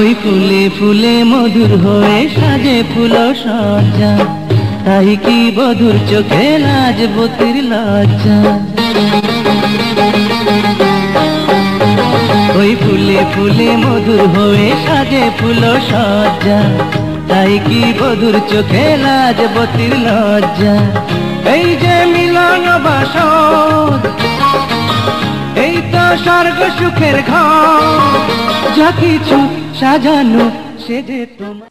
ওই ফুলে ফুলে মধুর হয়ে সাজে ফুল সজ্জা, তাই কি বধুর চোখে লাজবতীর লজ্জা। ওই ফুলে ফুলে মধুর হয়ে সাজে ফুল সজ্জা, তাই কি বধুর চোখে লাজবতীর লজ্জা। এই যে মিলন বাসর, এই তো স্বর্গ সুখের ঘর, যা কিছু সাজানো সে যে তোমার।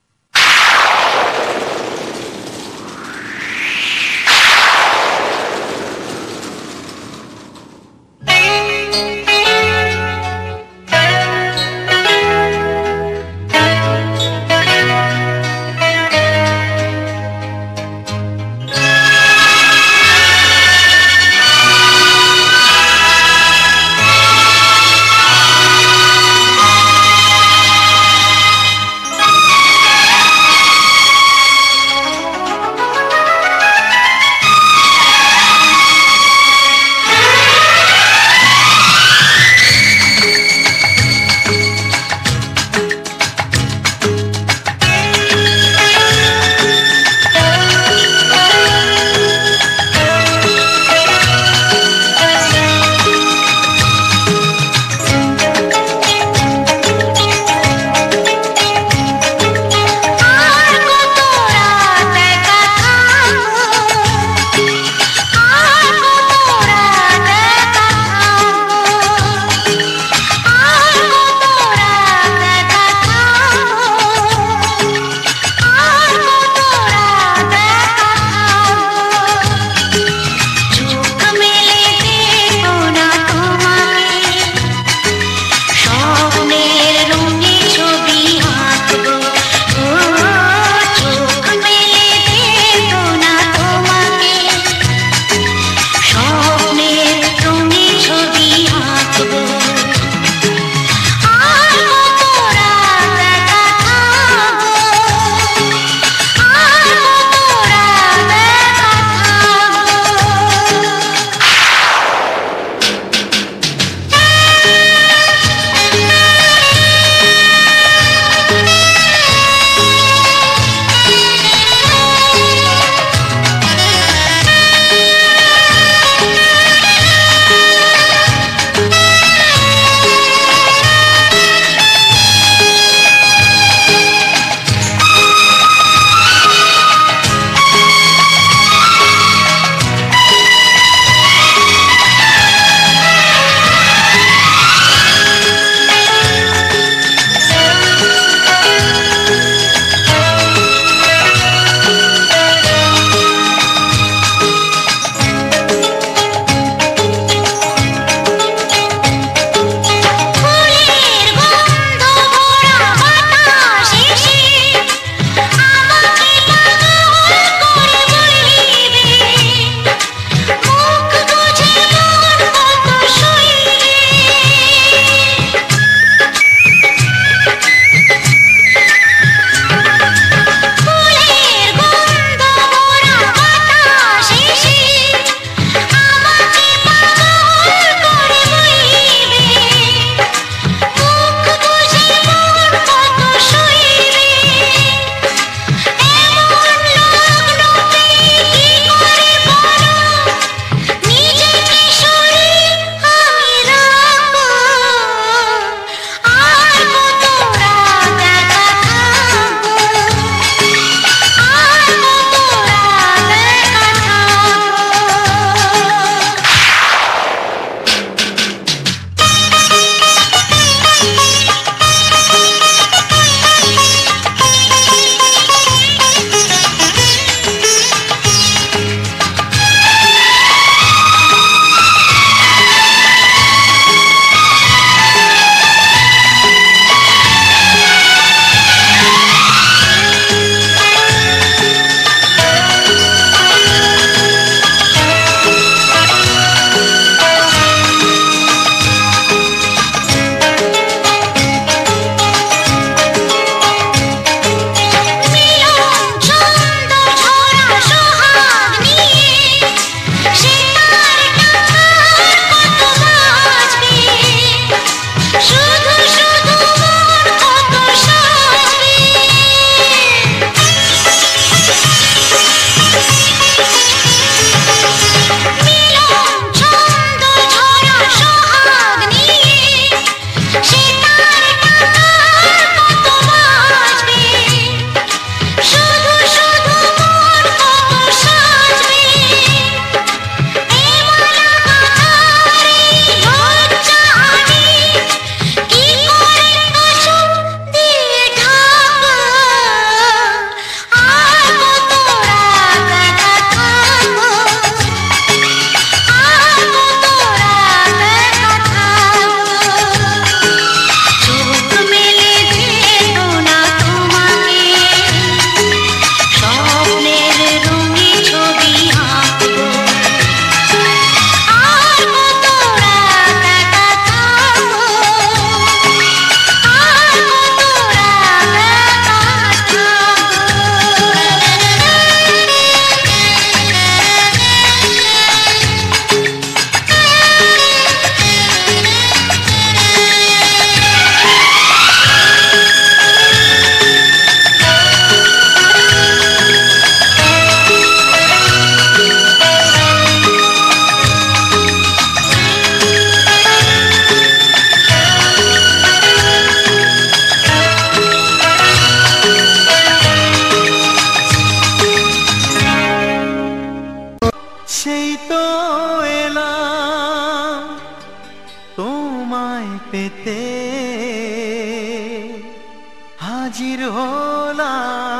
হাজির হলাম।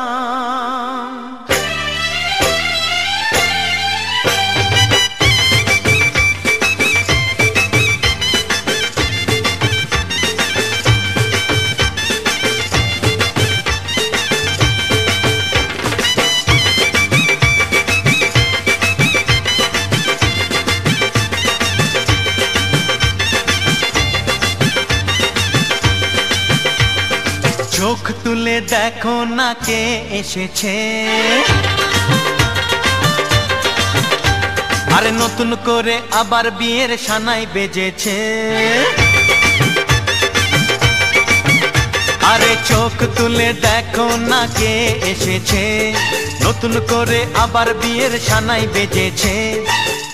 চোখ তুলে দেখো না কে এসেছে, আরে নতুন করে আবার বিয়ের সানাই বেজেছে। আরে চোখ তুলে দেখো না কে এসেছে, নতুন করে আবার বিয়ের সানাই বেজেছে।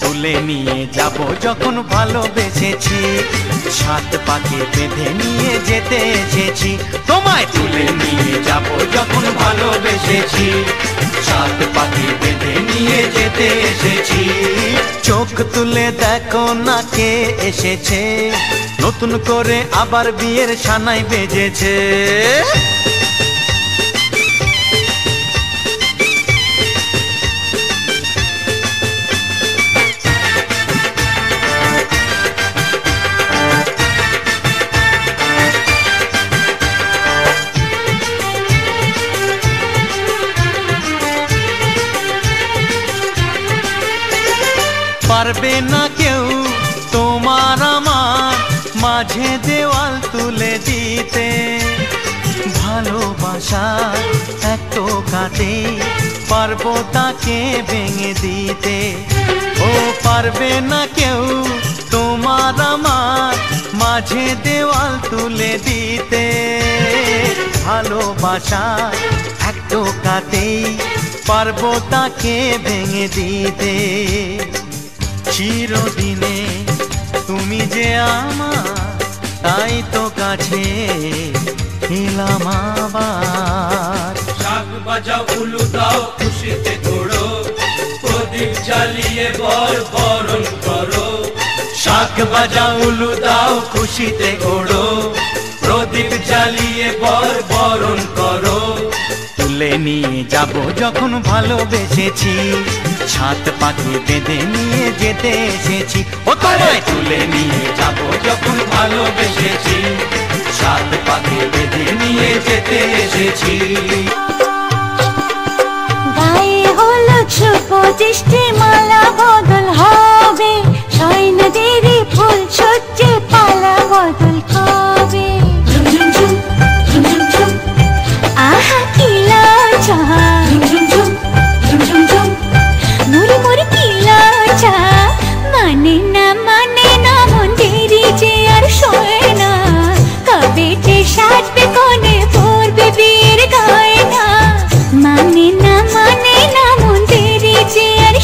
তুলে নিয়ে যাব যখন ভালোবেসেছি, সাত পাকে বেঁধে নিয়ে যেতে এসেছি। তোমায় তুলে নিয়ে যাব যখন ভালোবেসেছি, সাত পাকে বেঁধে নিয়ে যেতে এসেছি। চোখ তুলে দেখো না কে এসেছে, নতুন করে আবার বিয়ের সানাই বেজেছে। পারবে না কেউ তোমার আমার মাঝে দেওয়াল তুলে দিতে, ভালোবাসা এক টোকাতে পারবো তাকে ভেঙে দিতে। ও পারবে না কেউ তোমার আমার মাঝে দেওয়াল তুলে দিতে, ভালোবাসা এক টোকাতেই পারবো তাকে ভেঙে দিতে। চিরদিনে তুমি যে আমার, তাই তো কাছে এলাম আবার। শাক বাজাও উলু দাও খুশিতে ঘোড়ো, প্রদীপ জ্বালিয়ে বর বরণ করো। শাক বাজাও উলু দাও খুশিতে ঘোড়ো, প্রদীপ জ্বালিয়ে বর বরণ করো। তুলে নিয়ে যাব যখন ভালোবেসেছি, সাত পাকে বেঁধে নিয়ে যেতে এসেছি। ও তোমায় তুলে নিয়ে যাব যখন ভালোবেসেছি, সাত পাকে বেঁধে নিয়ে যেতে এসেছি। গায়ে হলুদ শুভ দৃষ্টি মালা বদল হবে, শয়ন দেরি ফুল সজ্জে পালা বদল হবে। ঝুম ঝুম ঝুম ঝুম ঝুম ঝুম, আহা কি লজ্জা। ঝুম ঝুম ঝুম ঝুম ঝুম ঝুম, মুড়ি মুড়ি কি লজ্জা। মানে না মন দেরি যে আর সয় না, কবে যে সাজবে কোণে পড়বে বিয়ের গয়না। মানে না মন দেরি যে আর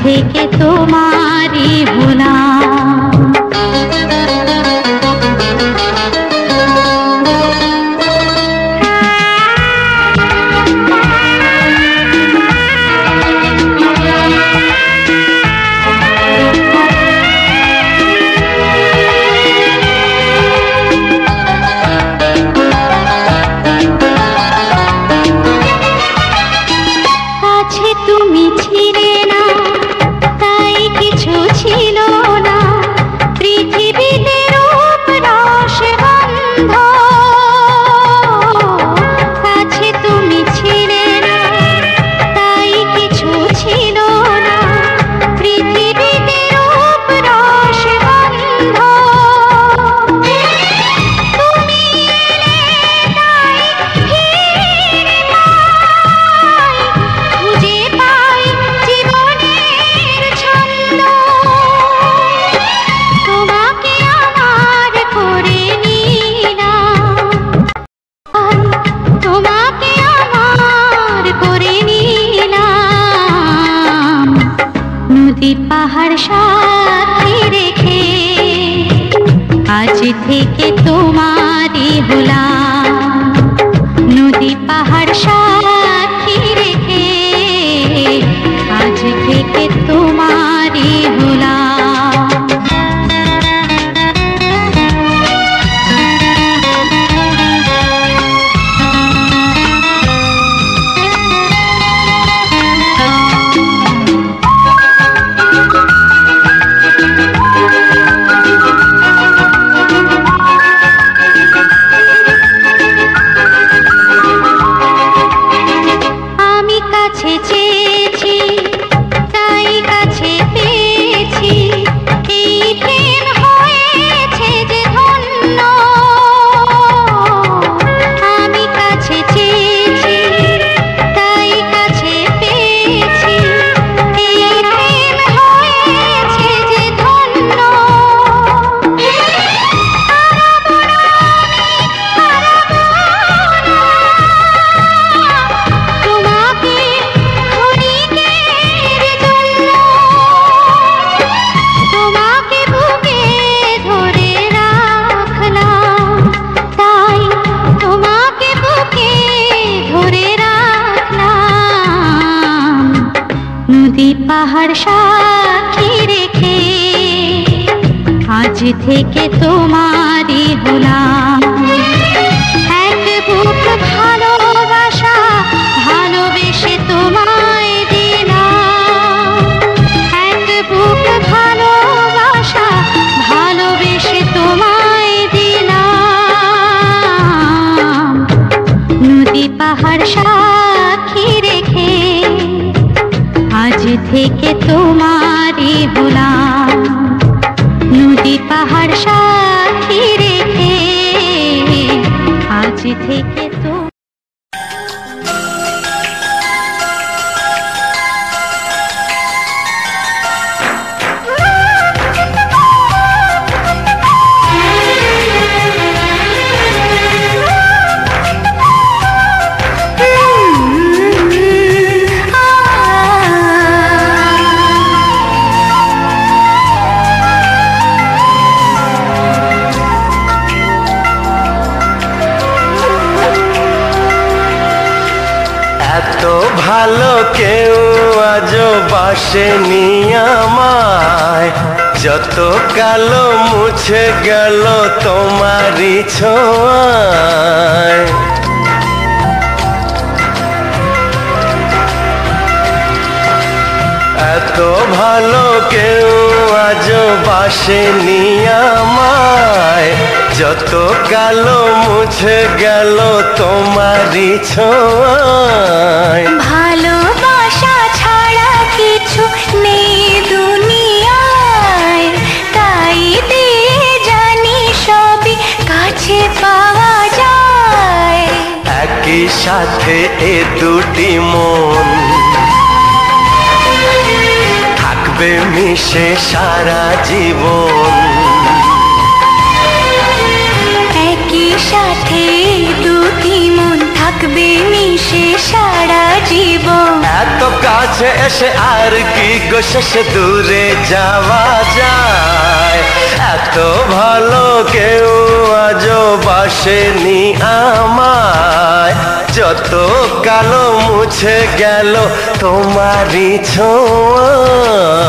থেকে তোমারই হলাম। তুমি ছিলে না তাই কিছু ছিল না পৃথিবীতে রূপ রস গন্ধ। কাছে তুমি ছিলে না তাই কিছু ছিল না পৃথিবীতে রূপ রস গন্ধ। তুমি এলে তাই ফিরে পাই, খুঁজে পাই জীবনের ছন্দ। তোমাকে আমার করে নিলাম, তোমাকে আমার করে নিলাম। নদী পাহাড় সাথে রেখে আজ থেকে তোমারই হলাম। নদী পাহাড় সাথে রেখে আজ থেকে তোমারই হলাম। আমি কাছে চেয়েছি তাই কাছে পেয়েছি, এই প্রেম হয়েছে যে ধন্য। আমি কাছে চেয়েছি তাই কাছে পেয়েছি, এই প্রেম হয়েছে যে ধন্য। হারাবো না আমি, হারাবো না তোমাকে ক্ষণিকের জন্য। তোমাকে বুকে ধরে রাখলাম, তাই তোমাকে বুকে ধরে রাখলাম। নদী পাহাড় সাক্ষী রেখে আজ থেকে তোমারই হলাম। এক বুক ভালোবাসা ভালোবেসে তোমায় দিলাম। এক বুক ভালোবাসা ভালোবেসে তোমায় দিলাম। নদী পাহাড় সাক্ষী রেখে আজ থেকে তোমারই হলাম। নদী পাহাড় সাক্ষী রেখে আজ থেকে তো ভালো কেউ আজও বাসেনি আমায়, যত কালো মুছে গেল তোমারই ছোঁয়ায়। এত ভালো কেউ আজও বাসেনি আমায়, যত কালো মুছে গেল তোমারই ছোঁয়ায়। ভালোবাসা ছাড়া কিছু নেই দুনিয়ায়, তাই দিয়ে জানি সবই কাছে পাওয়া যায়। একই সাথে এ দুটি মন থাকবে মিশে সারা জীবন। একই সাথে দুটি মন থাকবে মিশে সারা জীবন। এত কাছে এসে আর কি গো শেষে দূরে যাওয়া যায়, এত ভালো কেউ আজও বাসেনি আমায়। যত কালো মুছে গেল তোমারই ছোঁয়ায়।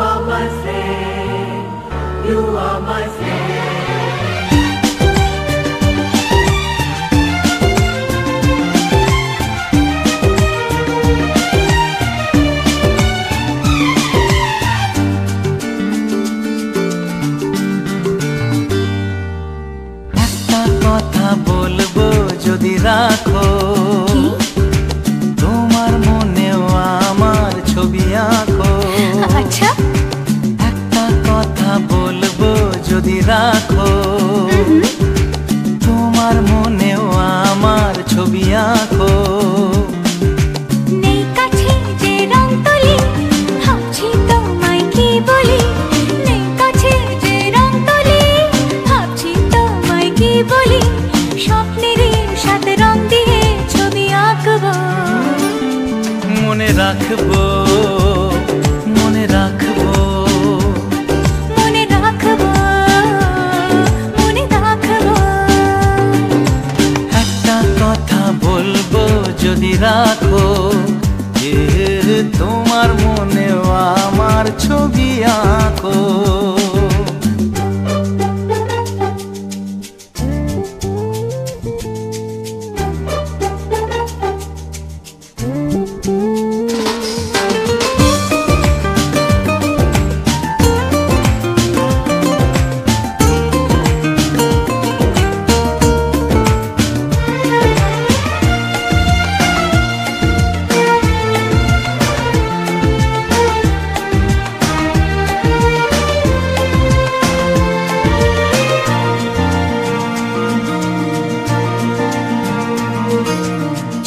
are my friend, you are my friend. কথা বলবো যদি রাখো, তোমার মনেও আমার ছবি আঁকো। আচ্ছা, একটা কথা বলবো যদি রাখো, তোমার মনেও আমার ছবি আঁকো। নেই কাছে যে রং তুলি, ভাবছি তোমায় কি বলি। নেই কাছে যে রং তুলি, ভাবছি তোমায় কি বলি। স্বপ্নের সাথে রং দিয়ে ছবি আঁকবো। মনে রাখবো, মনে রাখবো, মনে রাখবো, মনে রাখবো। একটা কথা বলবো যদি রাখো, যে তোমার মনেও আমার ছবি আঁকো।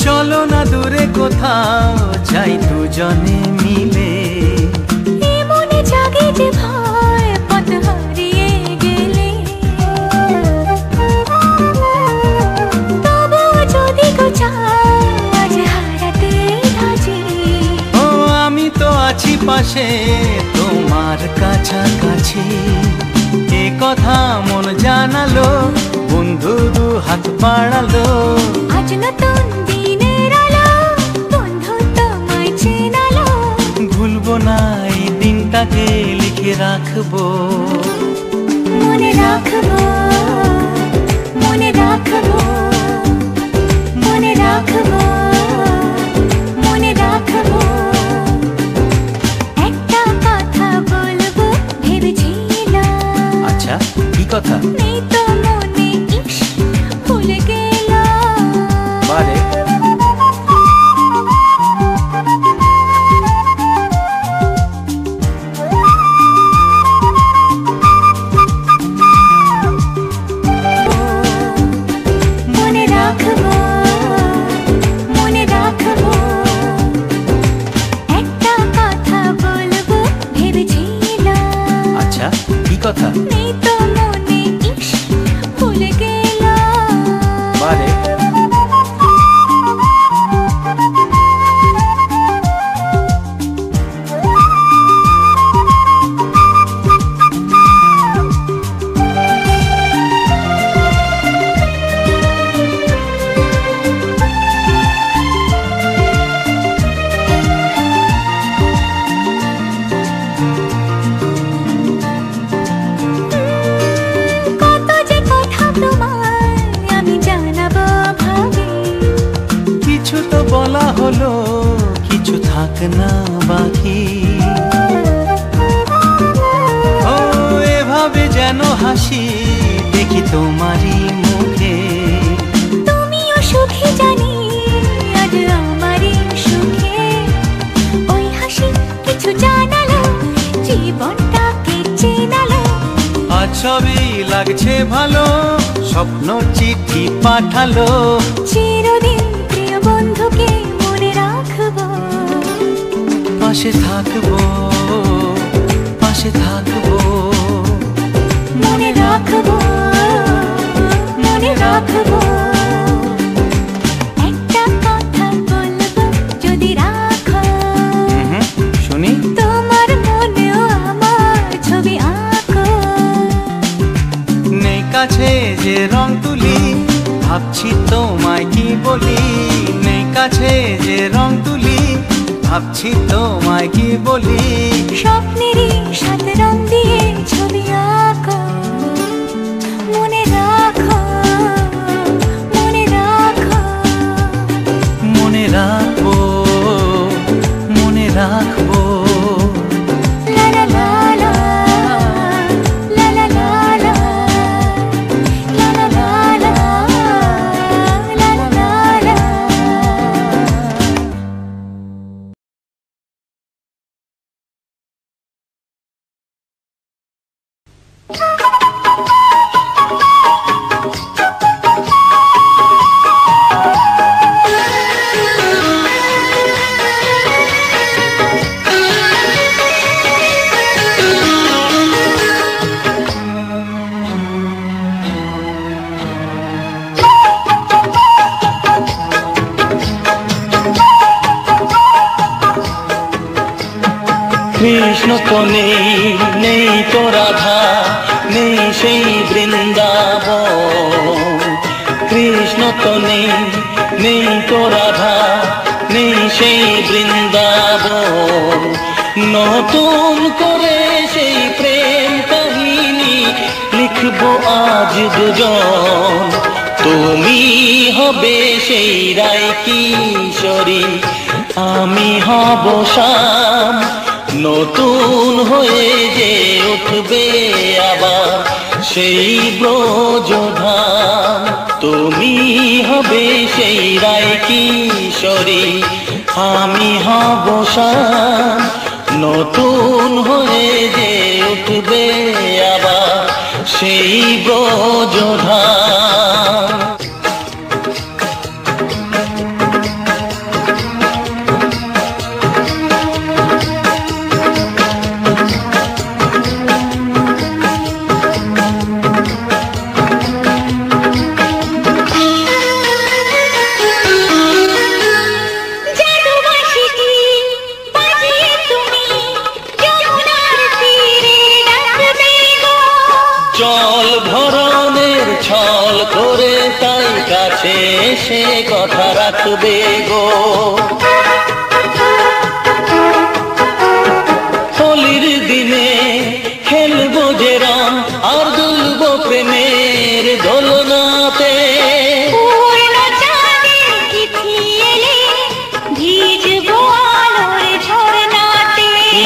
চলো না দূরে কোথাও যাই দুজনে মিলে। মনে জাগে যে ভয় পথ হারিয়ে গেলে। তবু যদি গো চাও আজ হারাতে রাজি। ও আমি তো আছি পাশে তোমার কাছাকাছি। এ কথা মন জানালো, বন্ধু দু হাত বাড়ালো। আজ নতুন দিনের আলো, বন্ধু তোমায় চেনালো। ভুলবো না এই দিনটাকে, লিখে রাখবো। মনে রাখবো, মনে রাখবো, মনে রাখবো, মনে রাখবো। একটা কথা বলবো ভেবেছিলাম। আচ্ছা, কি কথা? নেই তো মনে, ইস ভুলে গেলাম। বারে মনে রাখবো, মনে রাখবো। একটা কথা বলবো ভেবেছিলাম। আচ্ছা, কি কথা? নেই তো মনে, ইস ভুলে গেলাম। বারে কত যে কথা তোমায় আমি জানাবো ভাবি। কিছু তো বলা হলো, কিছু থাক না বাকি। ও এভাবে যেন হাসি দেখি তোমারই মুখে। তুমিও সুখী জানি আজ আমারই সুখে। ওই হাসি কিছু জানালো, জীবনটাকে চেনালো। আজ সবই লাগছে ভালো, স্বপ্ন চিঠি পাঠালো। চিরদিন প্রিয় বন্ধুকে মনে রাখবো। পাশে থাকবো, পাশে থাকবো। মনে রাখবো, মনে রাখবো। একটা কথা বলবো যদি রাখো, শুনি। তোমার মনেও আমার ছবি আঁকো। নেই কাছে যে রং তুলি, ভাবছি তোমায় কি বলি। নেই কাছে যে রং তুলি, ভাবছি তোমায় কি বলি, স্বপ্নেরই সাথে রং দিয়ে ছবি আঁকা, মনে রাখো, মনে রাখো, মনে রাখবো, মনে রাখবো। লা লা লা লা, লা লা লা লা, লা লা লা লা, লা লা লা লা। কৃষ্ণ তো নেই, নেই তো রাধা, নেই সেই বৃন্দাবন। কৃষ্ণ তো নেই, নেই তো রাধা, নেই সেই বৃন্দাবন। নতুন করে সেই প্রেম কাহিনী লিখবো আজ দুজন। তুমি হবে সেই রায় কিশোরী, আমি হব শ্যাম। নতুন হয়ে যে উঠবে আবার সেই ব্রজধাম। তুমি হবে সেই রায় কিশোরী, আমি হব শ্যাম। নতুন হয়ে যে উঠবে আবার সেই ব্রজধাম। জল ভরণের ছল করে তাই কাছে সে কথা রাখবে গো। হোলির দিনে খেলবো যে রং আর দুলবো প্রেমের দোলনাতে।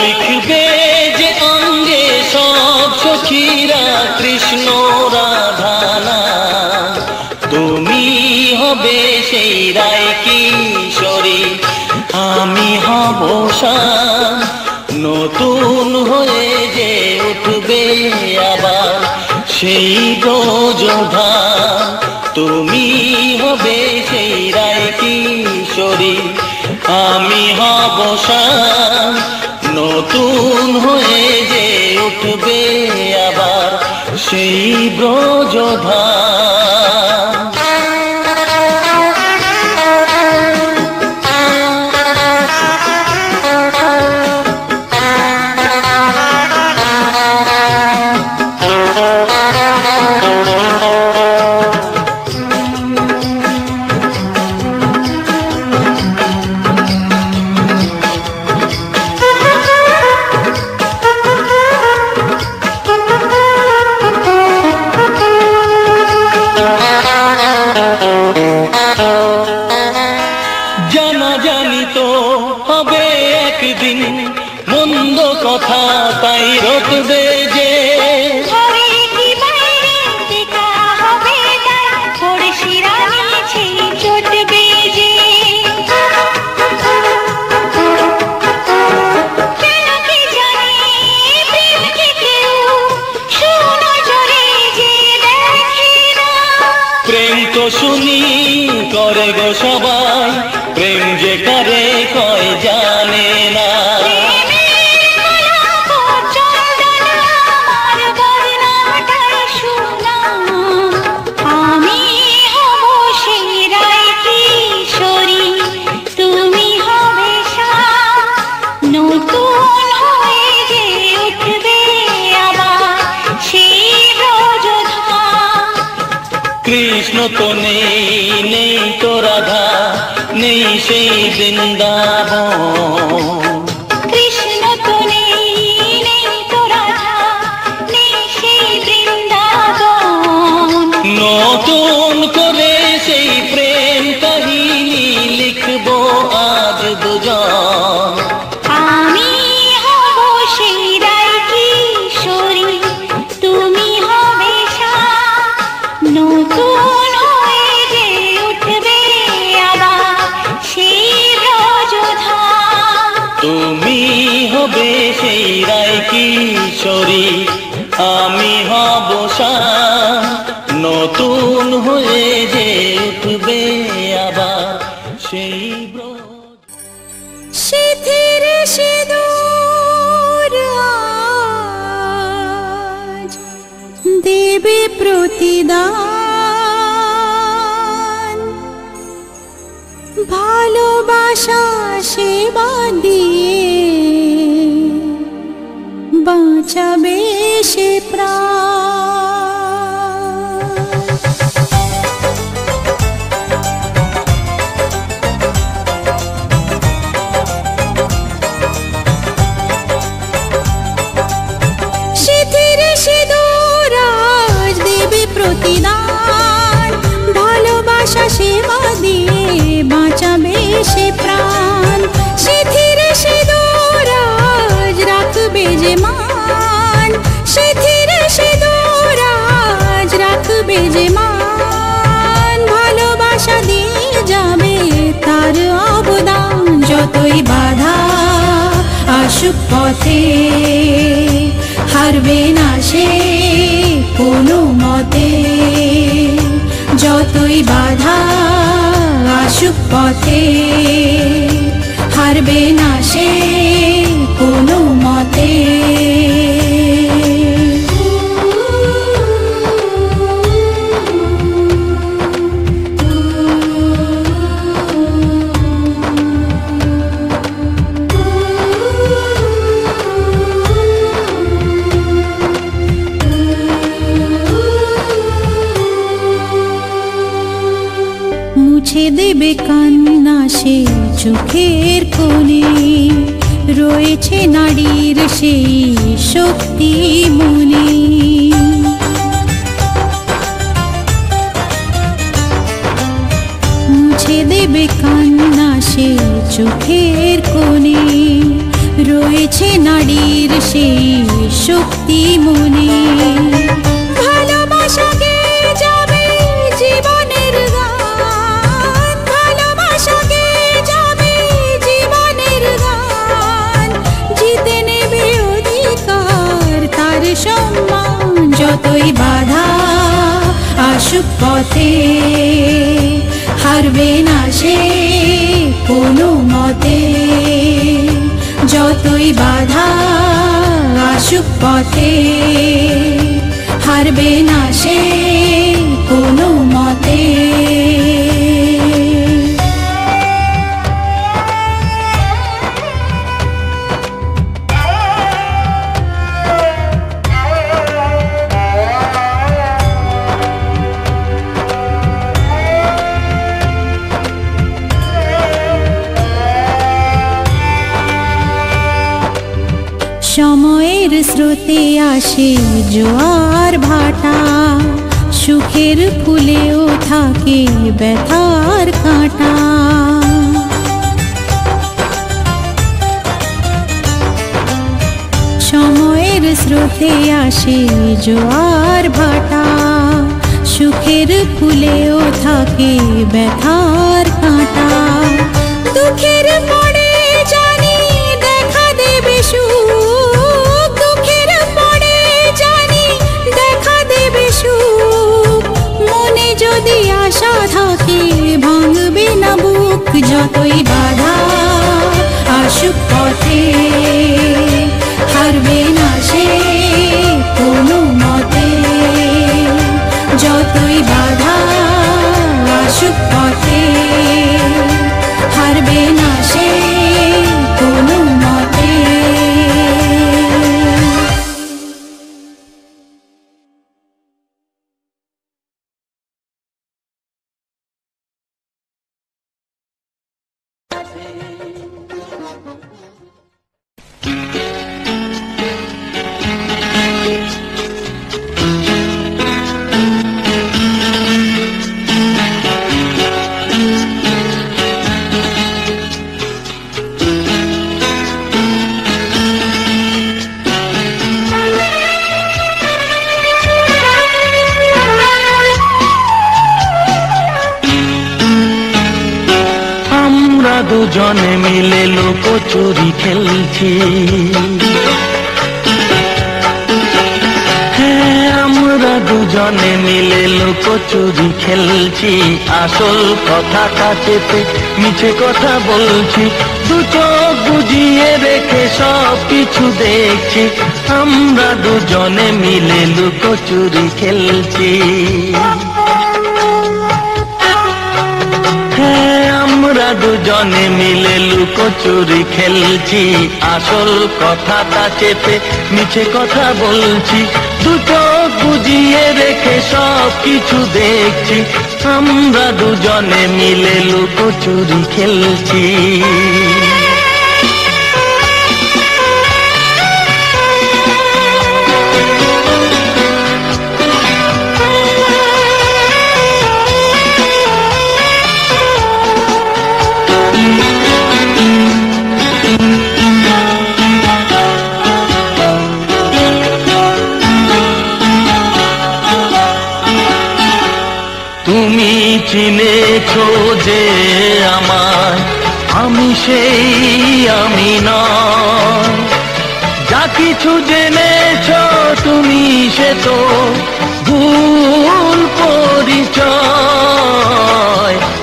লিখবে যে অঙ্গে সব সখীরা কৃষ্ণ রাধা নাম। তুমি হবে সেই রায় কিশোরী, আমি হব শ্যাম। নতুন হয়ে যে উঠবে আবার সেই ব্রজধাম। তুমি হবে সেই রায় কিশোরী, আমি হব শ্যাম। নতুন হয়ে যে উঠবে আবার সেই ব্রজধাম। জানাজানি তো হবে একদিন, মন্দ কথা তাই রটবে যে। প্রেম তো শুনি করে গো সবাই, প্রেম যে করে কয় জানে না। কৃষ্ণ তো নেই, নেই তো রাধা, নেই সেই বৃন্দাবন। কৃষ্ণ তো নেই, নেই তো রাধা, নেই সেই বৃন্দাবন। নতুন করে সেই প্রেম কাহিনী লিখবো আজ দুজন। আমি হব সেই রায় কিশোরী, তুমি হবে নতুন হয়ে যে উঠবে আবার সেই ব্রজধাম। তুমি হবে সেই রায় কিশোরী, আমি হব শ্যাম, নতুন হয়ে যে উঠবে আবার সেই শিথির সিঁদুর আজ দেবে প্রতিদান, ভালোবাসা সেবা দিয়ে বাঁচাবে সে প্রাণ। শিথির সিঁদুর আজ দেবে প্রতিদান, ভালোবাসা সেবা দিয়ে বাঁচাবে সে প্রাণ। শিথির সিঁদুর আজ রাখবে যে মান, শিথির সিঁদুর আজ রাখবে যে মান, ভালোবাসা দিয়ে যাবে তার অবদান। যতই বাধা আসুক পথে হারবে না সে কোনো মতে, যতই বাধা আসুক পথে হারবে না সে কোনো মতে। মুছে দেবে কান্না সে চোখের কোণে, রয়েছে নারীর সেই শক্তি মনে। মুছে দেবে কান্না সে চোখের কোণে, রয়েছে নারীর সেই শক্তি মনে। ভালোবাসাকে যাবে জীবনের গান, ভালোবাসাকে যাবে জীবনের গান, জিতে নেবে অধিকার তার সম্মান। যতই বাধা আসুক পথে হারবে না সে কোনো মতে, যতই বাধা আসুক পথে হারবে না সে কোনো মতে। সময়ের স্রোতে আসে জোয়ার ভাটা, সুখের ফুলেও থাকে ব্যথার কাঁটা। সময়ের স্রোতে আসে জোয়ার ভাটা, সুখের ফুলেও থাকে ব্যথার কাঁটা। দুঃখের পরে জানি দেখা দেবে সুখ, দুঃখের পরে জানি দেখা দেবে সুখ, মনে যদি আশা থাকে ভাঙবে না বুক। যতই বাধা আসুক পথে হারবে না সে কোনো মতে, যতই বাধা আসুক পথে হারবে না সে দুজনে মিলে লুকোচুরি খেলছি। হ্যাঁ, আমরা দুজনে মিলে লুকোচুরি খেলছি। আসল কথাটা চেপে মিছে কথা বলছি। দু চোখ বুজিয়ে রেখে সব কিছু দেখছি। আমরা দুজনে মিলে লুকোচুরি খেলছি। হ্যাঁ, আমরা দুজনে মিলে লুকোচুরি খেলছি। আসল কথাটা চেপে মিছে কথা বলছি। দু চোখ বুজিয়ে রেখে সব কিছু দেখছি। আমরা দুজনে মিলে লুকোচুরি খেলছি। তুমি চিনেছো যে আমায়, আমি সেই আমি নয়। যা কিছু জেনেছো তুমি সে তো ভুল পরিচয়।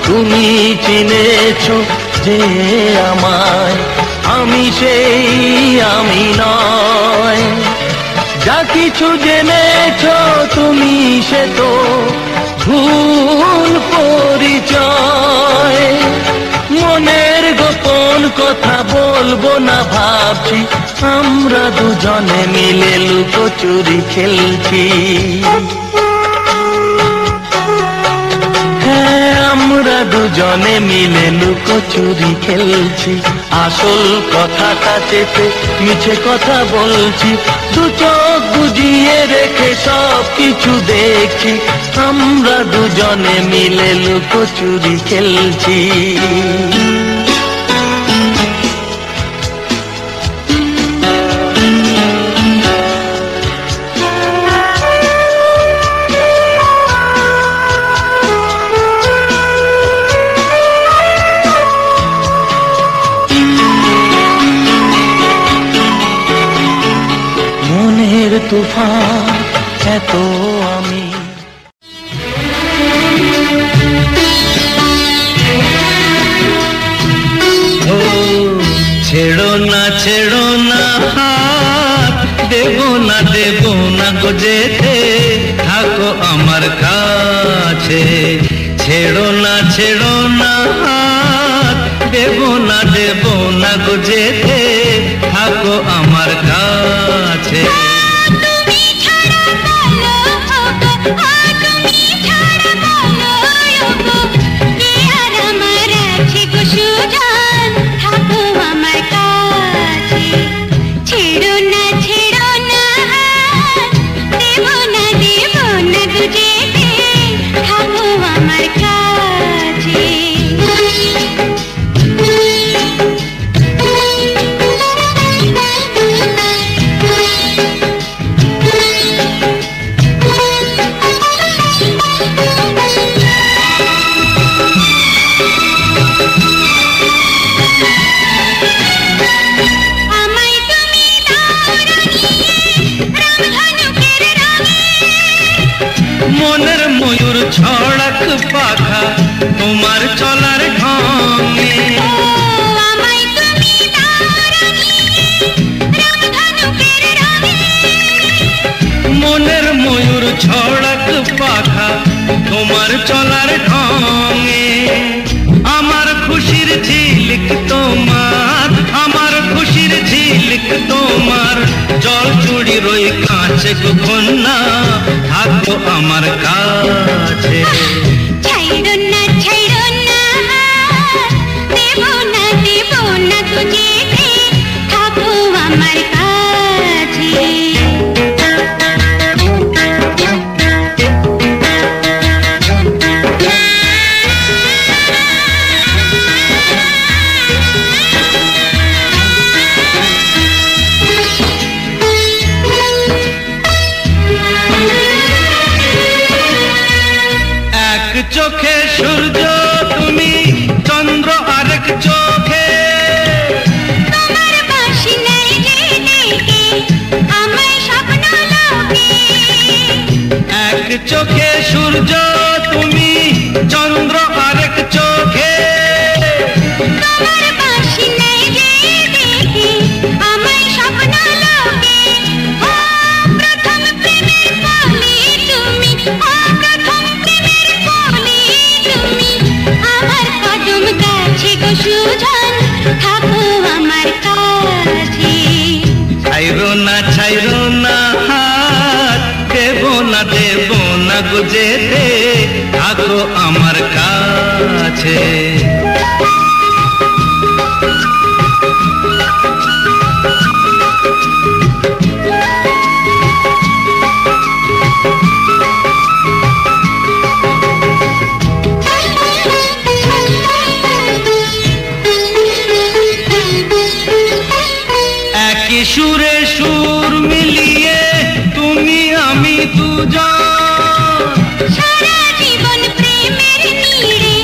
তুমি চিনেছো যে আমায়, আমি সেই আমি নয়। যা কিছু জেনেছো তুমি সে তো ভুল পরিচয়। মনের গোপন কথা বলবো না ভাবছি। আমরা দুজনে মিলে লুকোচুরি খেলছি। হ্যাঁ, আমরা দুজনে মিলে লুকোচুরি খেলছি। আসল কথাটা চেপে মিছে কথা বলছি। দু চোখ বুজিয়ে রেখে সব কিছু দেখছি। আমরা দুজনে মিলে লুকোচুরি খেলছি। মনের তুফান এত আমি। ও ছেড়ো না ছেড়ো না হাত, দেবো না গো যেতে, থাকো আমার কাছে। ছেড়ো না হাত, দেবো না গো যেতে, থাকো আমার কাছে। তুমি ছাড়া বলো গো, তুমি ছাড়া বলো গো, কে আর আমার আছে গো সুজান, থাকো আমার কাছে। ছেড়ো না হাত, দেবো না গো যেতে, থাকো আমার কাছে। মনের ময়ূর ছড়াক পাখা তোমার চলার ঢঙে। মনের ময়ূর ছড়াক পাখা তোমার চলার ঢঙে। আমার খুশির ঝিলিক তোমার, আমার খুশির ঝিলিক তোমার। জল চুড়ি রই কাছে গো কন্যা, থাকো আমার কাছে। ছাইড়ো না দেবো না গো যেতে, থাকো আমার কাছে। চোখে সূর্য তুমি, চন্দ্র আরেক চোখে। তোমার বাঁশি নেই যে দেখি আমায় স্বপ্ন লোকে। ও প্রথম প্রেমের কলি তুমি, ও প্রথম প্রেমের কলি তুমি। আমার কদম গাছে গো সুজন, থাকো আমার কাছে। ছাইরো না হাত, দেব না গো যেতে, থাকো আমার কাছে। একই সুরে সুর মিলিয়ে তুমি আমি দুজন, সারা জীবন প্রেমের নীড়ে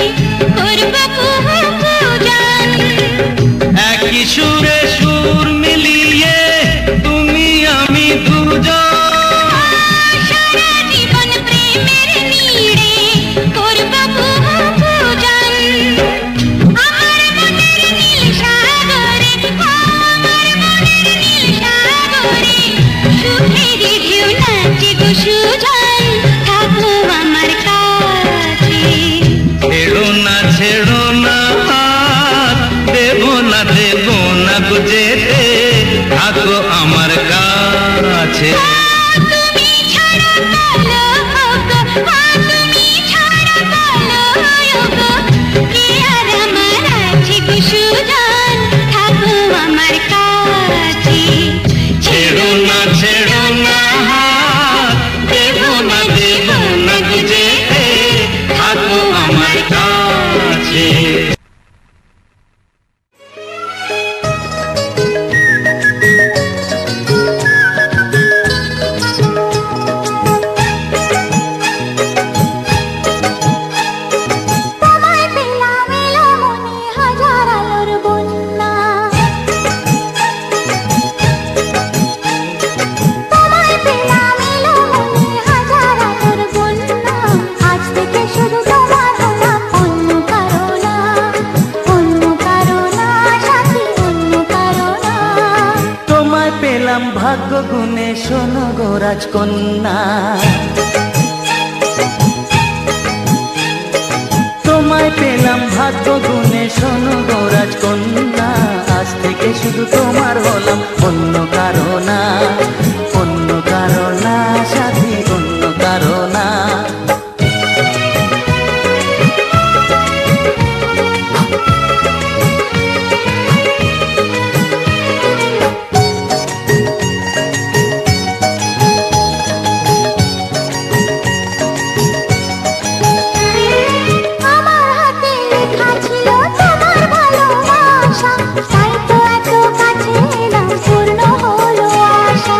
করব পূজন। একই সুরে সুর মিলিয়ে তুমি আমি দুজন, সারা জীবন প্রেমের নীড়ে করব পূজন। আমার মনের নীল সাগরে, আমার মনের নীল সাগরে, সুখেরই ঢেউ নাচে গো সুজন, থাকো আমার কাছে। ছেড়ো না হাত, দেব না গো যেতে, থাকো আমার কাছে। তুমি ছাড়া কালো গো, তুমি ছাড়া কালো গো, কে আর আমার আছে গো সুজন, থাকো আমার কাছে। ছেড়ো না হাত, দেব না গো যেতে, থাকো আমার কাছে। তোমায় পেলাম এলো মনে হাজার আলোর বন্যা। তোমায় পেলাম এলো মনে হাজার আলোর বন্যা। আজ থেকে শুধু তোমার হলাম, অন্য কারো না, অন্য কারো না সাথী, অন্য কারো না। তোমায় পেলাম ভাগ্য গুণে, শোনো গো রাজকন্যা। তোমায় পেলাম ভাগ্য গুণে, শোনো গো রাজকন্যা। আজ থেকে শুধু তোমার হলাম, অন্য কারো না, অন্য কারো না সাথী, অন্য কারো না। আমার হাতে লেখা ছিল তোমার ভালোবাসা, তাই তো এত কাছে এলাম, পূর্ণ হলো আশা।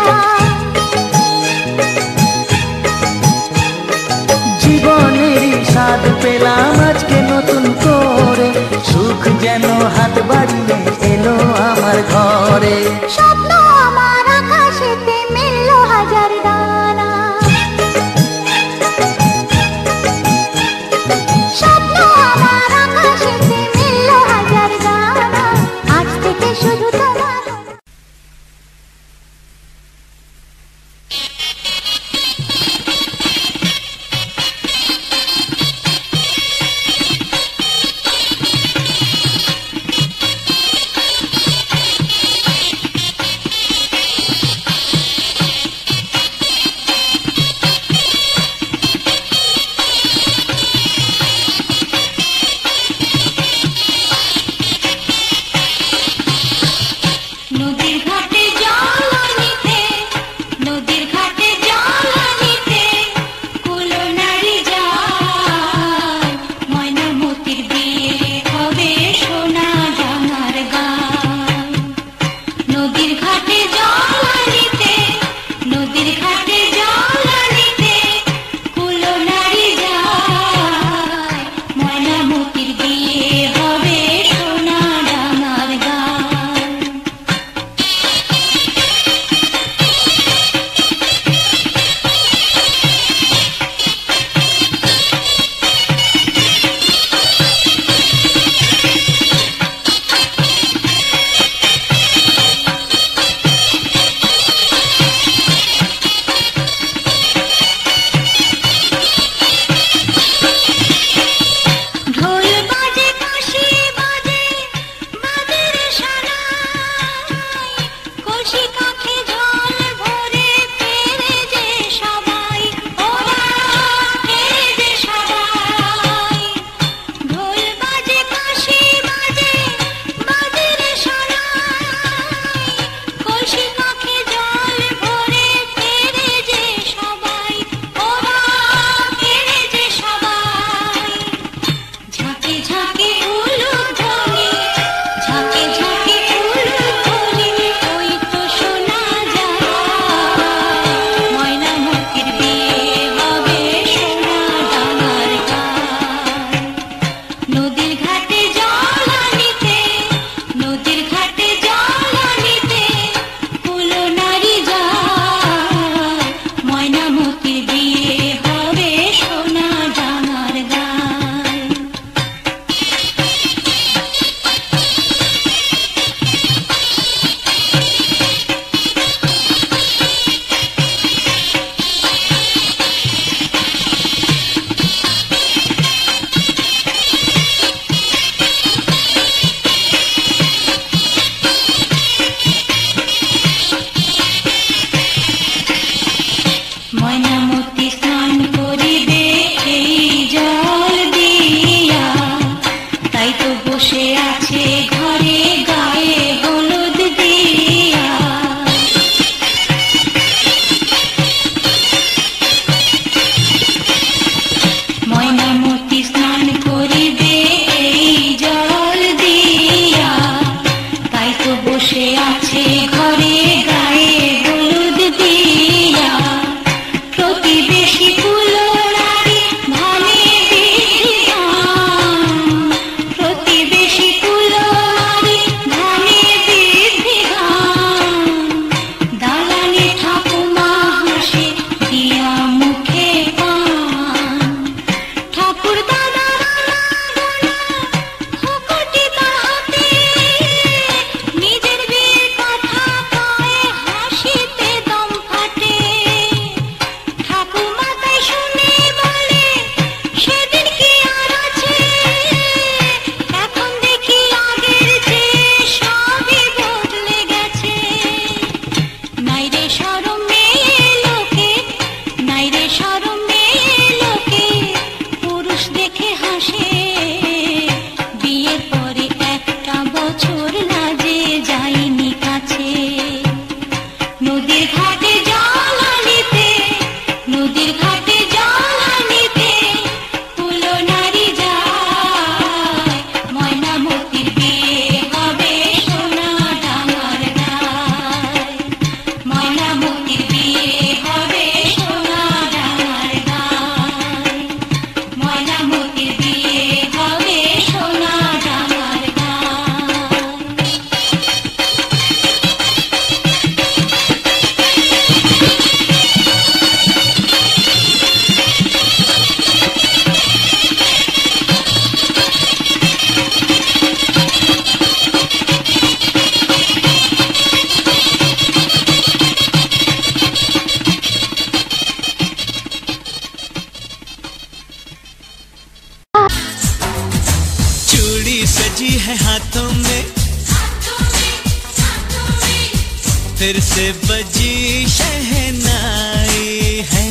फिर से बजी शहनाई है,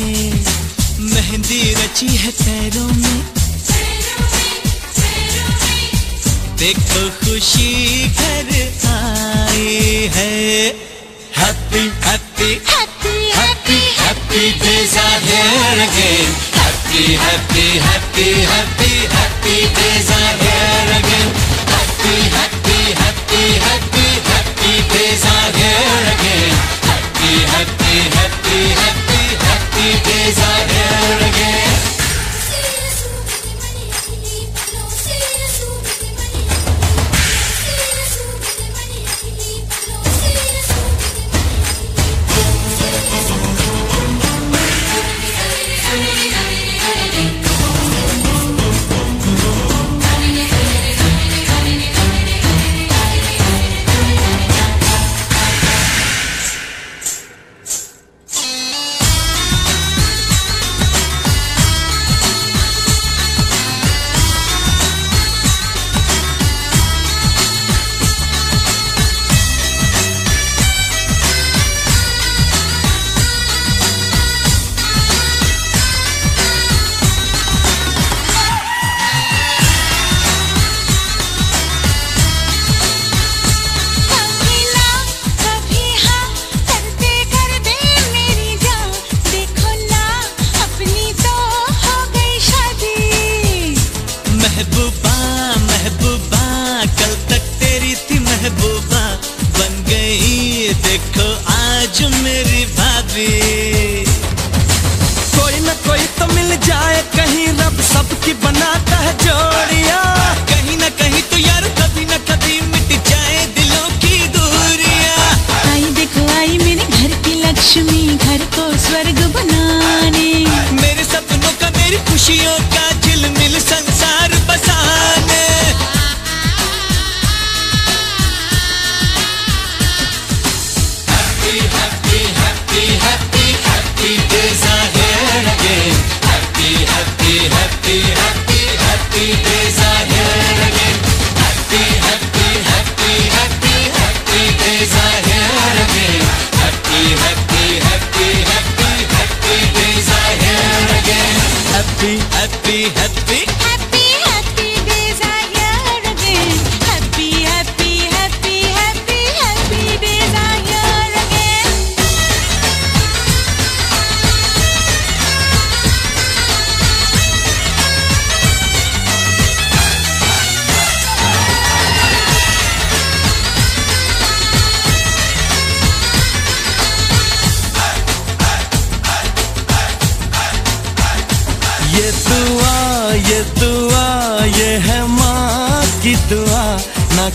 मेहंदी रची है पैरों में, देखो खुशी घर आई है। Happy happy happy happy happy days are here again, happy happy happy happy happy days are here again, happy happy happy happy happy days are here again, happy happy happy happy happy days are here again.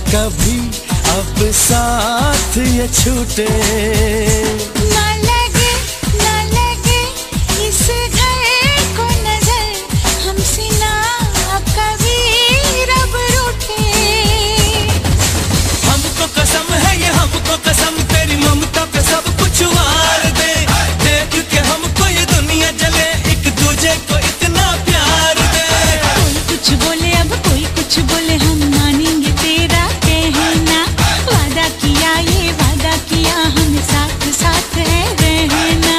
कभी अब साथ ये छूटे, ना लगे इस घर को नजर, हमसे ना अब कभी रब रूठे। हमको कसम है ये, हमको कसम तेरी ममता पे सब कुछ वार दे, देख के हमको ये दुनिया जले, एक दूजे को इतना प्यार दे। कोई कुछ बोले अब कोई कुछ बोले, हम मानेंगे तेरा कहना, वादा किया ये वादा किया, हम साथ साथ रहना।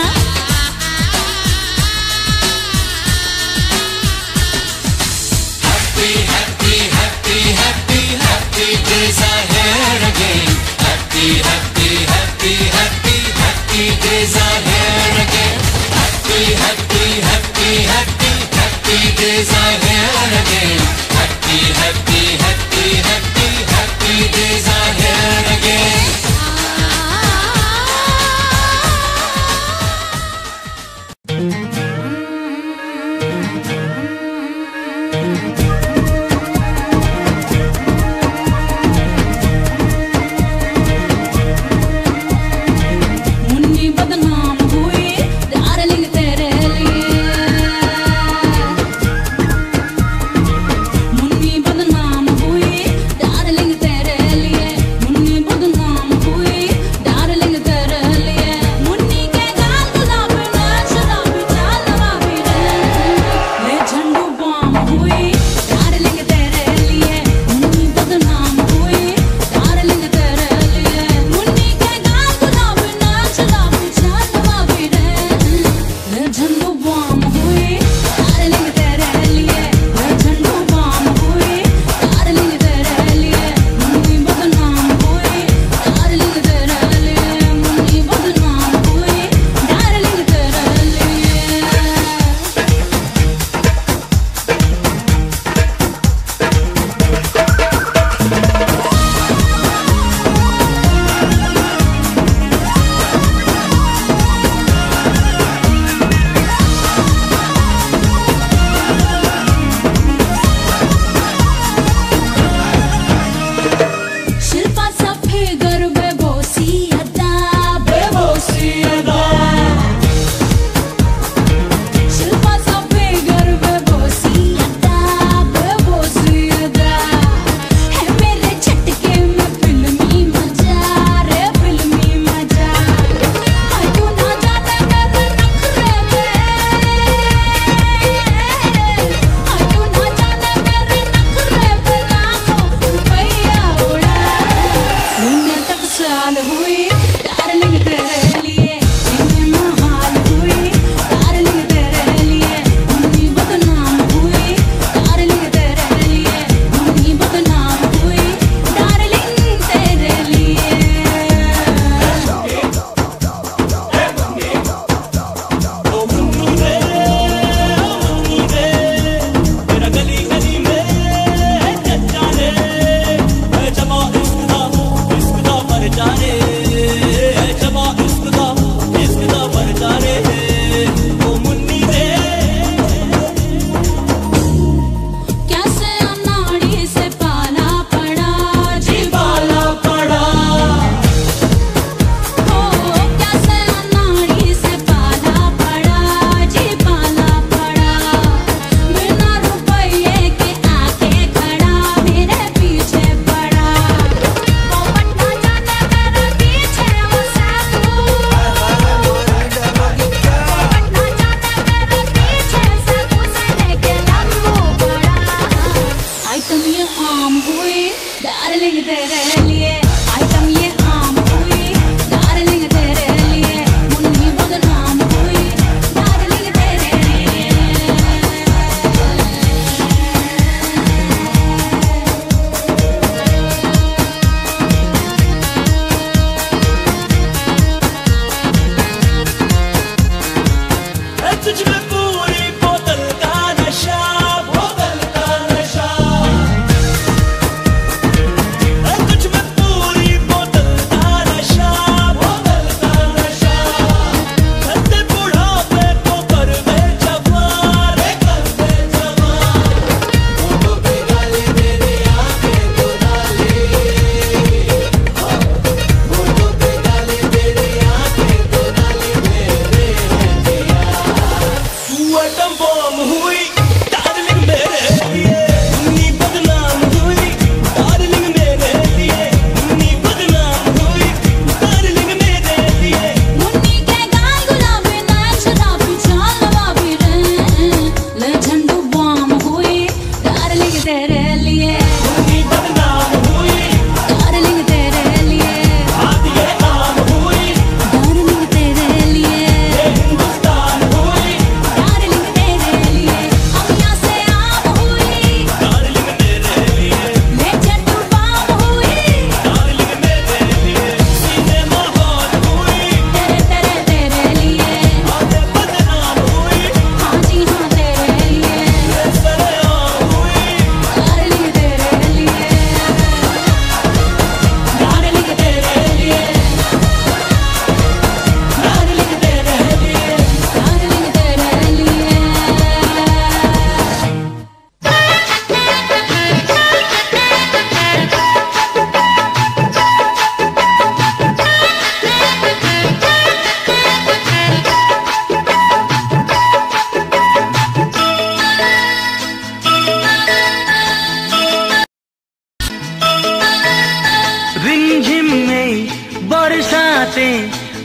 Happy happy happy happy happy days are here again, happy happy happy happy happy days are here again, happy happy happy happy happy days are here again, happy happy happy happy happy days are here again. Munni बदनाम हुई darling तेरे लिए, मुन्नी बदनाम हुई darling तेरे लिए, मुन्नी बदनाम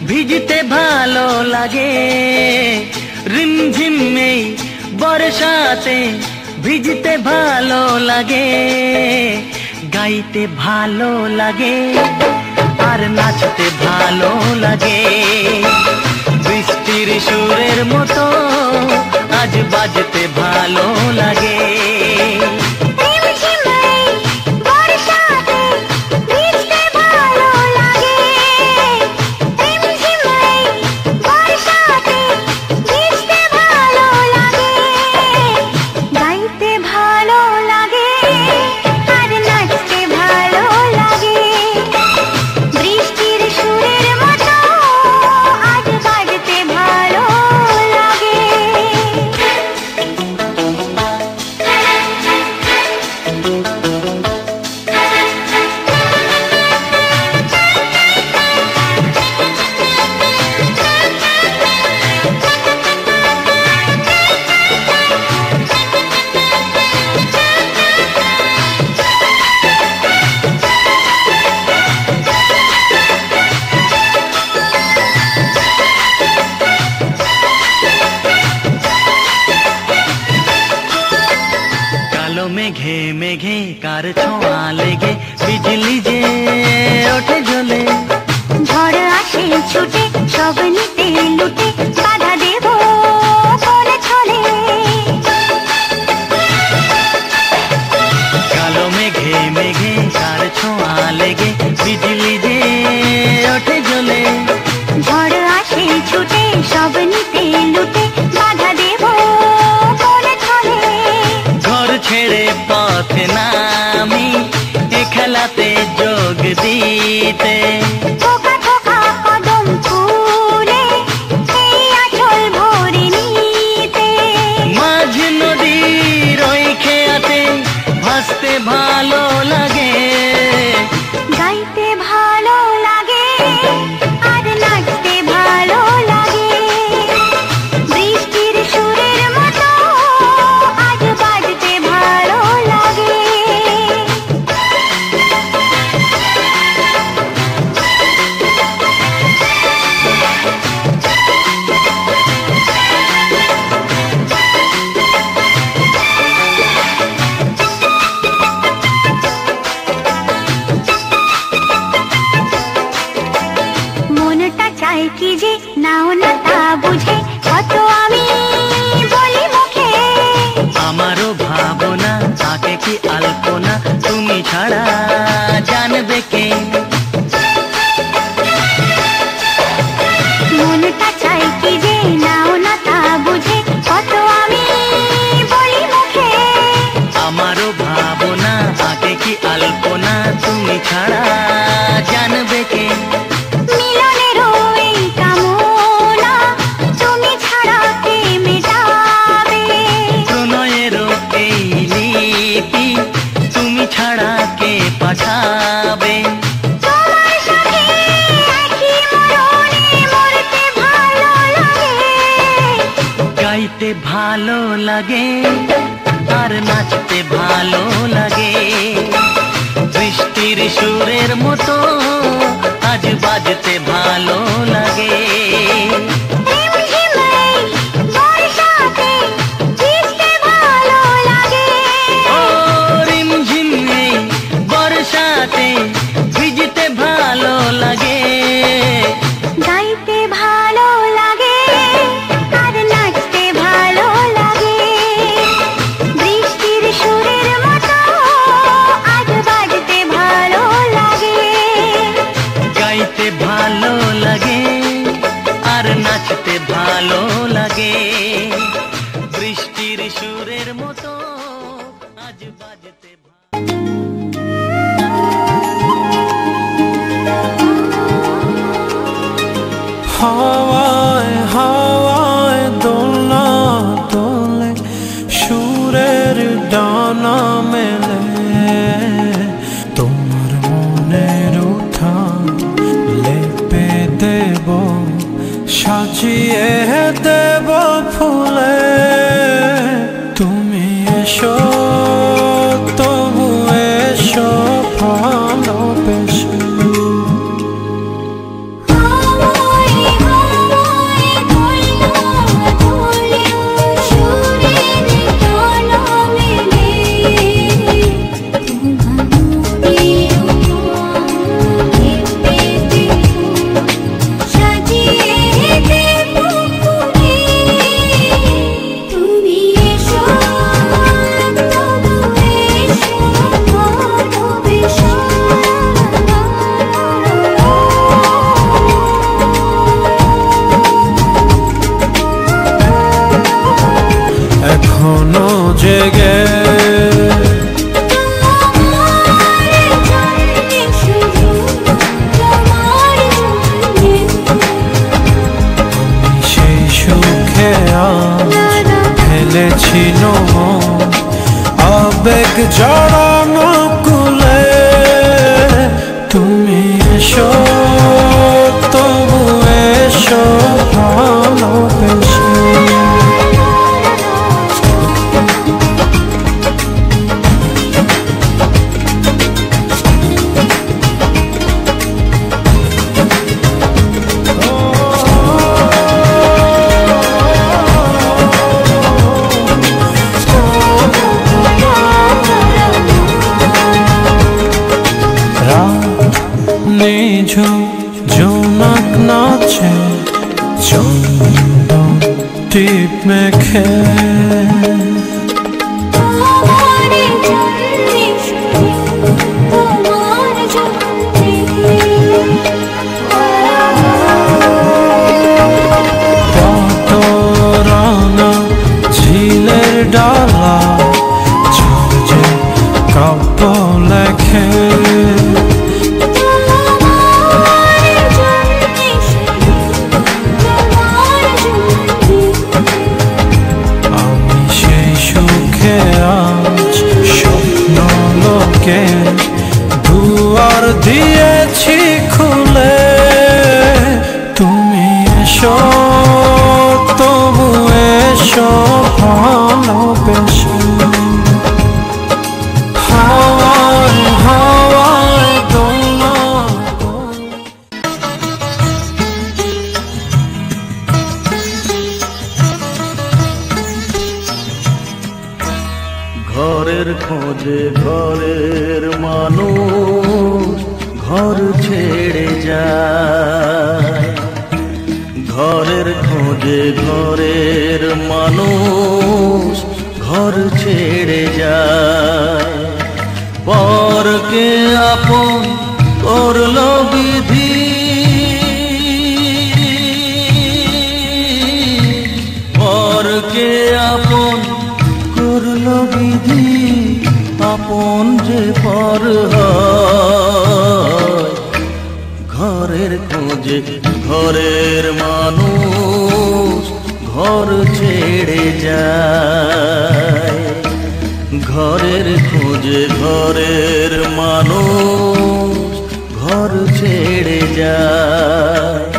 ভিজতে ভালো লাগে রিমঝিম এই বর্ষাতে ভিজতে ভালো লাগে গাইতে ভালো লাগে আর নাচতে ভালো লাগে বৃষ্টির সুরের মতো আজ বাজতে ভালো লাগে মেঘে মেঘে কার ছোঁয়া লেগে বিজলি যে ওঠে জ্বলে ঝড় আসে ছুটে সব নিতে লুটে বাধা দেব করে চলে কালো মেঘে মেঘে কার ছোঁয়া লেগে বিজলি যে ওঠে জ্বলে ঝড় আসে ছুটে সব নিতে লুটে বাধা দেব করে চলে ঘর ছেড়ে পথে নামি এ খেলাতে যোগ দিতে থোকা থোকা কদম ফুলে এই আঁচল ভরে নিতে মাঝ নদীর ওই খেয়াতে ভাসতে ভালো লাগে গাইতে ভালো লাগে আর নাচতে ভালো লাগে বৃষ্টির সুরের মতো আজ বাজতে ভালো লাগে মনটা চায় কি যে নাও না তা বুঝে কত আমি বলি মুখে আমারও ভাবনা তাকে কি আলপনা তুমি ছাড়া জানবে কে মনটা চায় কি যে নাও না তা বুঝে কত আমি বলি মুখে আমারও ভাবনা তাকে কি আলপনা তুমি ছাড়া জানবে কে মিলনেরও এই কামনা তুমি ছাড়া কে মেটাবে প্রণয়েরও এই লিপি তুমি ছাড়া কে পাঠাবে তোমার সাথে একই মরণে মরতে ভালো লাগে গাইতে ভালো লাগে আর নাচতে ভালো লাগে বৃষ্টির সুরের মতো আজ বাজতে ভালো লাগে ঝিমঝিমাই বর্ষাতে ভিজতে ভালো লাগে ও রিমঝিম এই বর্ষাতে ভিজতে ভালো লাগে গাইতে ভালো লাগে আর নাচতে ভালো লাগে বৃষ্টির সুরের মতো আজ বাজতে ভালো লাগে গাইতে ভালো লাগে আর নাচতে ভালো লাগে বৃষ্টির সুরের মতো আজ বাজতে হাওয়ায় হাওয়ায় দোলনা দোলে সুরের ডানা মেলে তোমার মনের উঠান লেপে দেব সাজিয়ে দেব ফুলে তুমি এসো তবু এসো ভালোবেসে হাওয়ায় এক জড়ানো কুলে তুমি এসো তবু এসো ভালোবেসে নিঝুম জোনাক নাচে চন্দন টিপ মেখে পাতরানা ঝিলের ডালা ঝরঝে কাব্য লেখে দুয়ার দিয়েছি খুলে তুমি এসো তবু এসো ভালোবেসে হাওয়ায় হাওয়ায় দোলা ঘরের খোঁজে ঘরের মানুষ ঘর ছেড়ে যায় ঘরের খোঁজে ঘরের মানুষ ঘর ছেড়ে যায় পরকে আপন করলো বিধি পরকে আপন করলো বিধি আপন যে পর হয় ঘরের খোঁজে ঘরের মানুষ ঘর ছেড়ে যায় ঘরের খোঁজে ঘরের মানুষ ঘর ছেড়ে যায়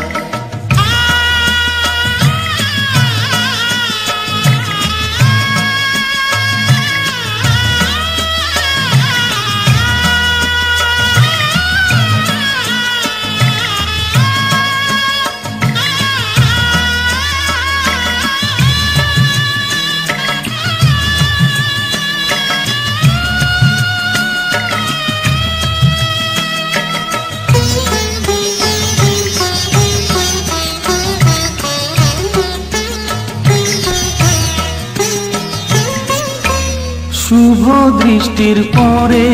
শুভ দৃষ্টির পরে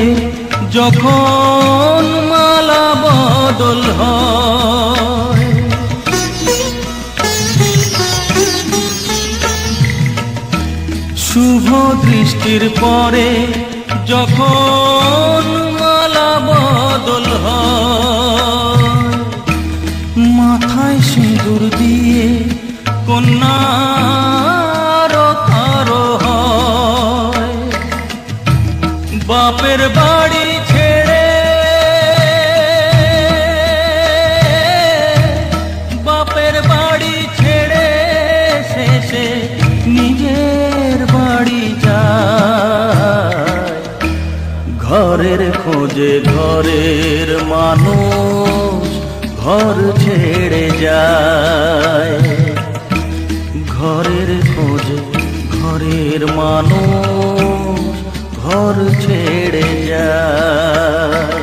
যখন মালা বদল হয় শুভ দৃষ্টির পরে যখন মালা বদল হয় মাথায় সিঁদুর দিয়ে কন্যা বাপের বাড়ি ছেড়ে বাপের বাড়ি ছেড়ে শেষে নিজের বাড়ি যায় ঘরের খোঁজে ঘরের মানুষ ঘর ছেড়ে যায় ঘরের খোঁজে ঘরের মানুষ ঘর ছেড়ে যায়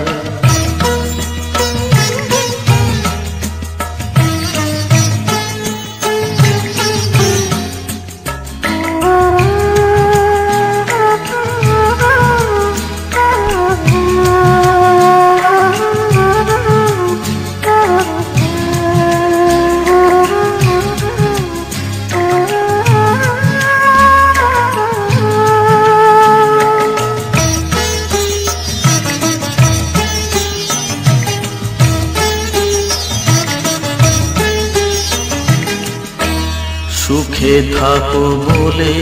সুখে থাকো বলে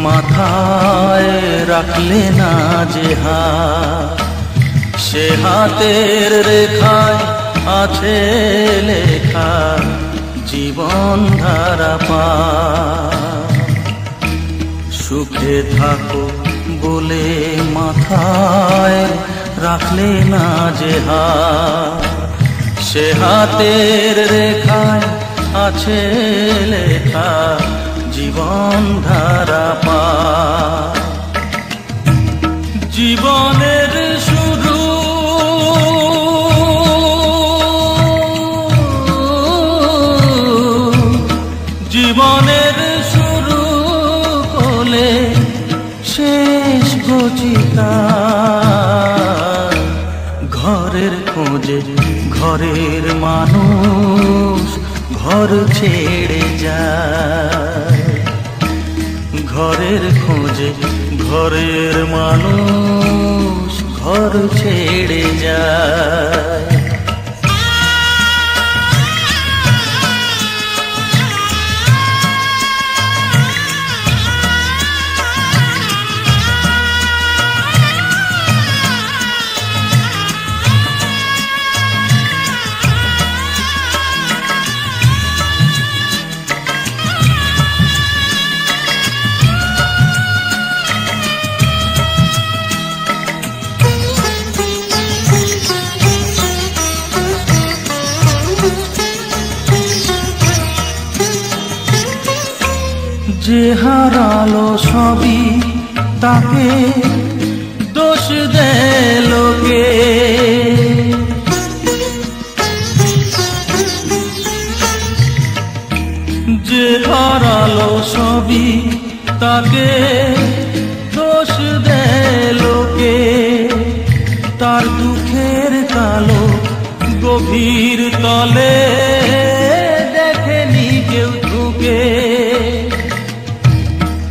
মাথায় রাখলে না যে হাত, সে হাতের রেখায় আছে লেখা জীবন ধারা পার। সুখে থাকো বলে মাথায় রাখলে না যে হাত, সে হাতের রেখায় আছে লেখা জীবন ধারা পার। জীবনের শুরু জীবনের শুরু কোলে শেষ গচিতা, ঘরের খোঁজে ঘরের মানুষ ঘর ছেড়ে যায়, ঘরের খোঁজে ঘরের মানুষ ঘর ছেড়ে যায়। যে হারালো সবই তাকে দোষ দেয় লোকে, যে হারালো সবই তাকে দোষ দেয় লোকে, তার দুঃখের কালো গভীর তলে দেখেনি কেউ ঢুকে,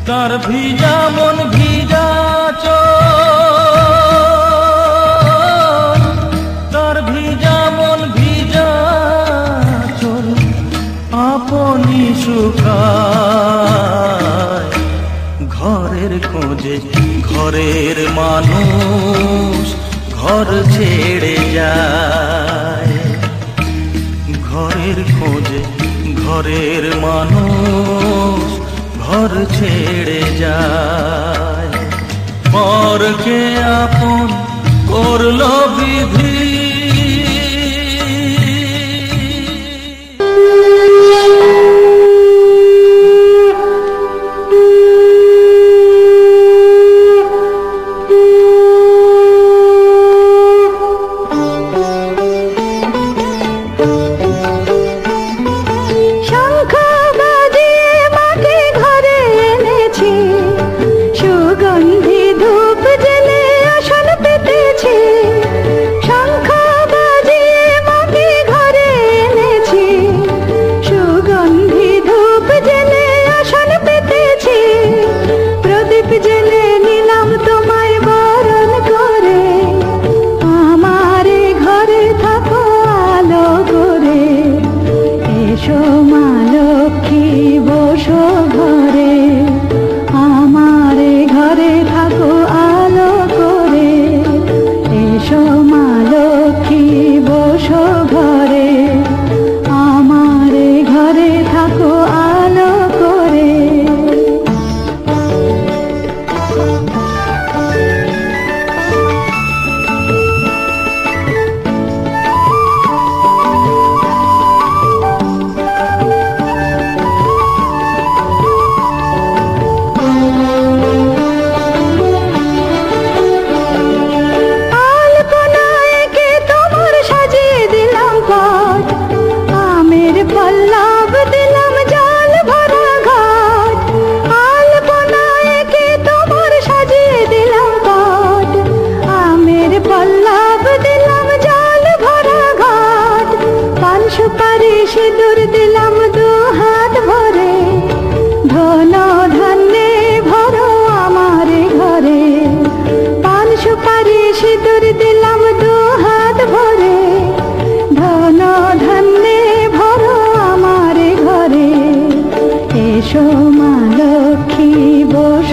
তার ভিজা মন ভিজা চোখ, তার ভিজা মন ভিজা চোখ আপনি শুকায়, ঘরের খোঁজে ঘরের মানুষ ঘর ছেড়ে যায়, ঘরের খোঁজে ঘরের মানুষ ঘর ছেড়ে যায়। পরকে আপন করলো বিধি, এসো মা লক্ষ্মী বসো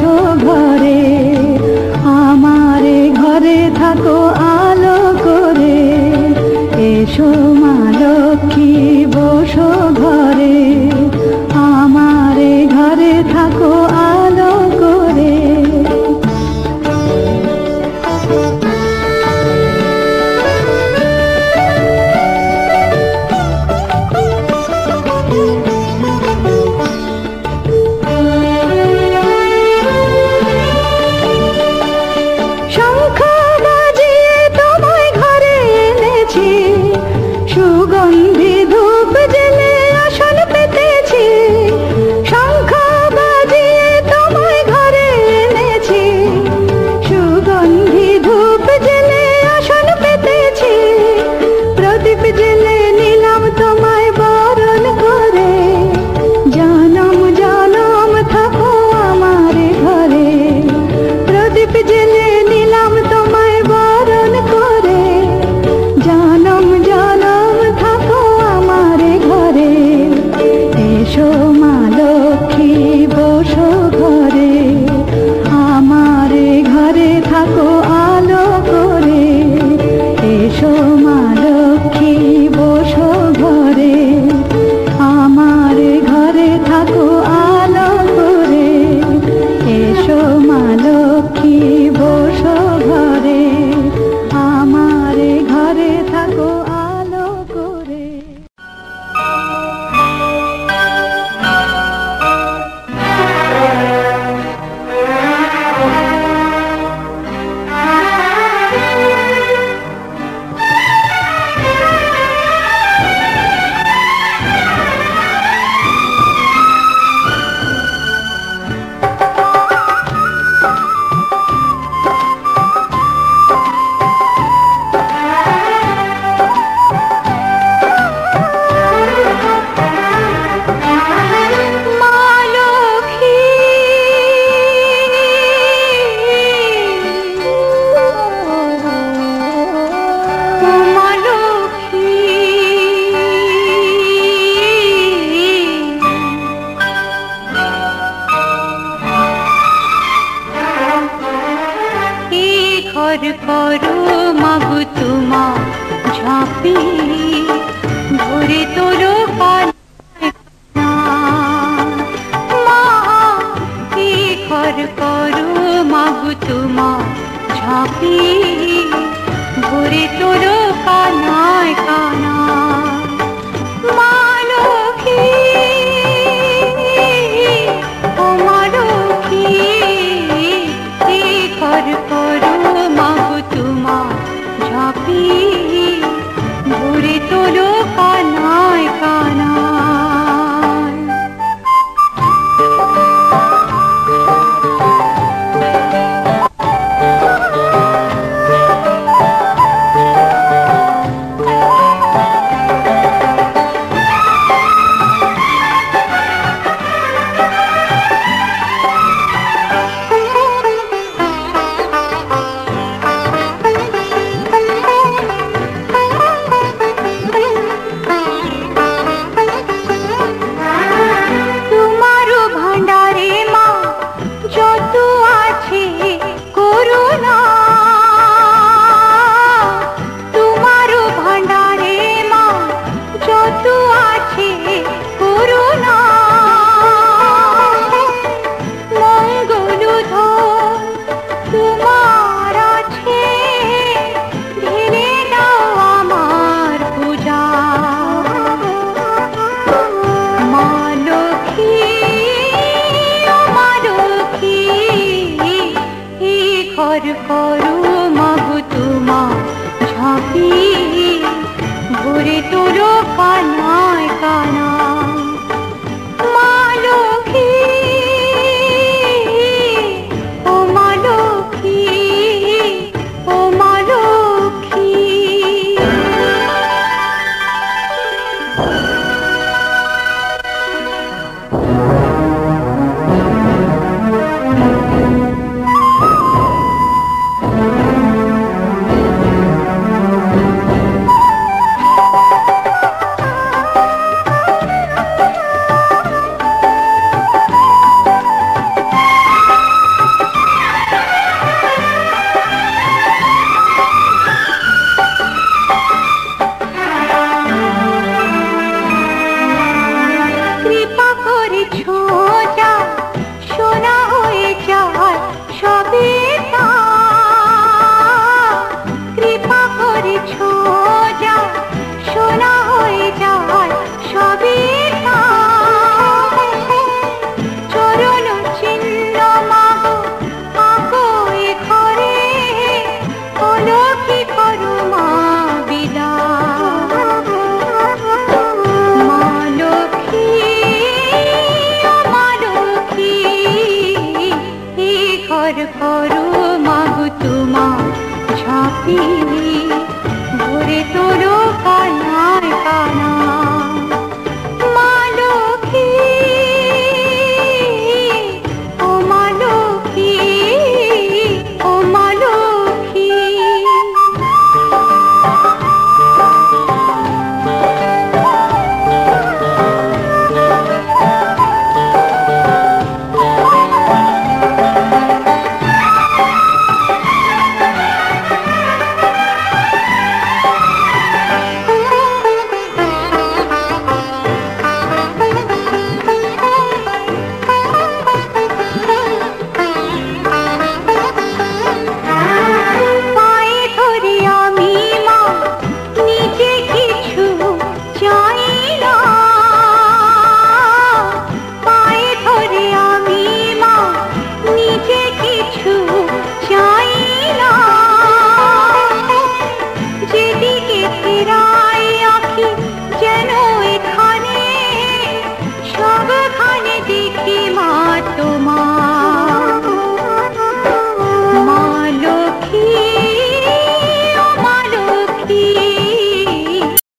হাফি